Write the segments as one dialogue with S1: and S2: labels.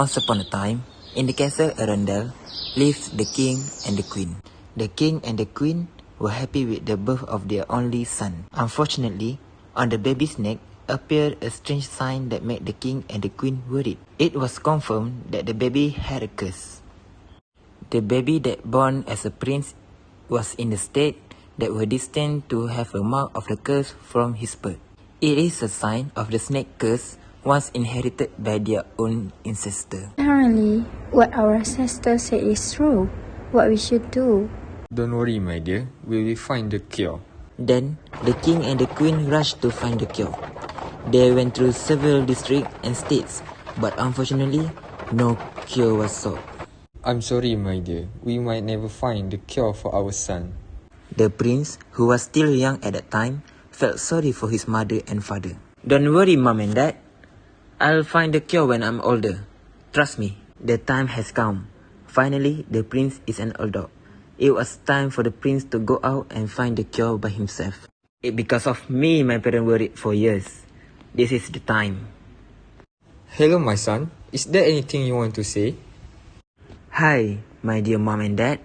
S1: Once upon a time, in the castle Arundel, lived the king and the queen. The king and the queen were happy with the birth of their only son. Unfortunately, on the baby's neck appeared a strange sign that made the king and the queen worried. It was confirmed that the baby had a curse. The baby that born as a prince was in a state that were destined to have a mark of the curse from his birth. It is a sign of the snake curse once inherited by their own ancestor.
S2: Apparently, what our ancestors say is true. What we should do?
S3: Don't worry, my dear. We will find the cure.
S1: Then, the king and the queen rushed to find the cure. They went through several districts and states, but unfortunately, no cure was solved.
S3: I'm sorry, my dear. We might never find the cure for our son.
S1: The prince, who was still young at that time, felt sorry for his mother and father. Don't worry, mom and dad. I'll find the cure when I'm older. Trust me, the time has come. Finally, the prince is an adult. It was time for the prince to go out and find the cure by himself. Because of me, my parents worried for years. This is the time.
S3: Hello, my son. Is there anything you want to say?
S1: Hi, my dear mom and dad.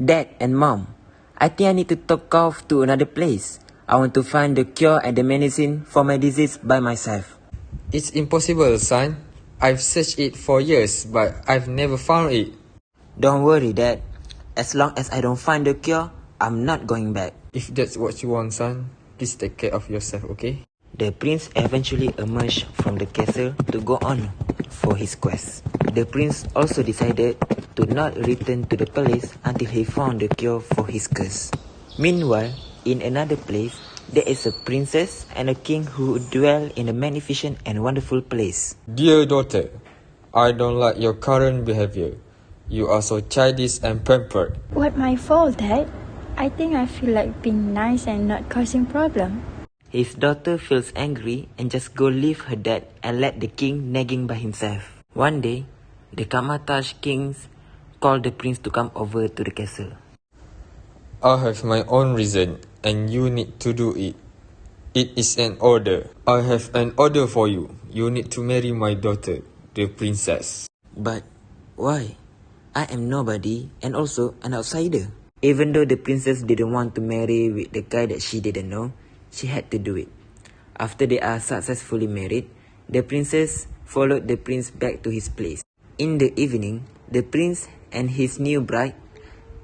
S1: Dad and mom, I think I need to talk off to another place. I want to find the cure and the medicine for my disease by myself.
S3: It's impossible, son. I've searched it for years, but I've never found it.
S1: Don't worry, Dad. As long as I don't find the cure, I'm not going back.
S3: If that's what you want, son, please take care of yourself, okay?
S1: The prince eventually emerged from the castle to go on for his quest. The prince also decided to not return to the palace until he found the cure for his curse. Meanwhile, in another place, there is a princess and a king who dwell in a magnificent and wonderful place.
S3: Dear daughter, I don't like your current behavior. You are so childish and pampered.
S2: What my fault, Dad? I think I feel like being nice and not causing problem.
S1: His daughter feels angry and just go leave her dad and let the king nagging by himself. One day, the Kamatash kings called the prince to come over to the castle.
S3: I have my own reason, and you need to do it. It is an order. I have an order for you. You need to marry my daughter, the princess.
S1: But why? I am nobody and also an outsider. Even though the princess didn't want to marry with the guy that she didn't know, she had to do it. After they are successfully married, the princess followed the prince back to his place. In the evening, the prince and his new bride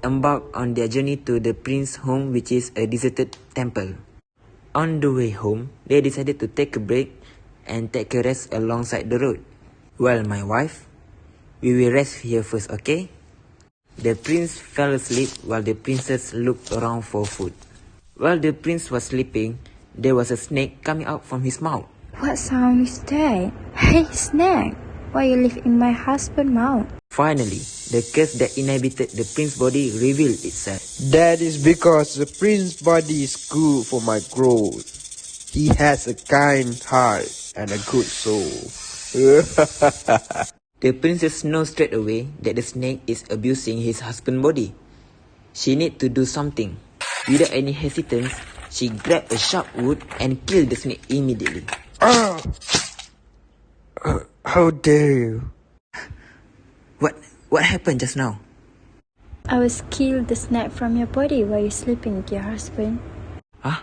S1: embarked on their journey to the prince's home, which is a deserted temple. On the way home, they decided to take a break and take a rest alongside the road. Well, my wife, we will rest here first, okay? The prince fell asleep while the princess looked around for food. While the prince was sleeping, there was a snake coming out from his mouth.
S2: What sound is that? Hey, snake! Why you live in my husband's mouth?
S1: Finally, the curse that inhabited the prince's body revealed itself.
S4: That is because the prince's body is good for my growth. He has a kind heart and a good soul.
S1: The princess knows straight away that the snake is abusing his husband's body. She needs to do something. Without any hesitance, she grabbed a sharp wood and killed the snake immediately.
S4: How dare you?
S1: What happened just now?
S2: I was killed the snake from your body while you're sleeping with your husband.
S1: Huh?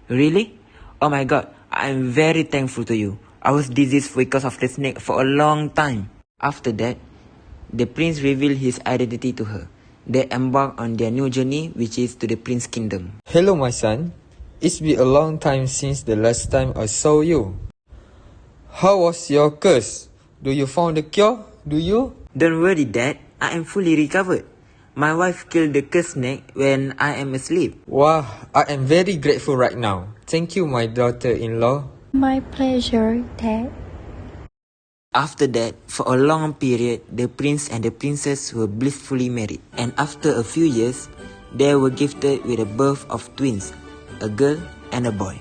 S1: Really? Oh my god, I am very thankful to you. I was diseased because of the snake for a long time. After that, the prince revealed his identity to her. They embarked on their new journey, which is to the prince's kingdom.
S3: Hello, my son. It's been a long time since the last time I saw you. How was your curse? Do you found the cure? Do you?
S1: Don't worry, Dad. I am fully recovered. My wife killed the cursed snake when I am asleep.
S3: Wow, I am very grateful right now. Thank you, my daughter-in-law.
S2: My pleasure, Dad.
S1: After that, for a long period, the prince and the princess were blissfully married. And after a few years, they were gifted with the birth of twins, a girl and a boy.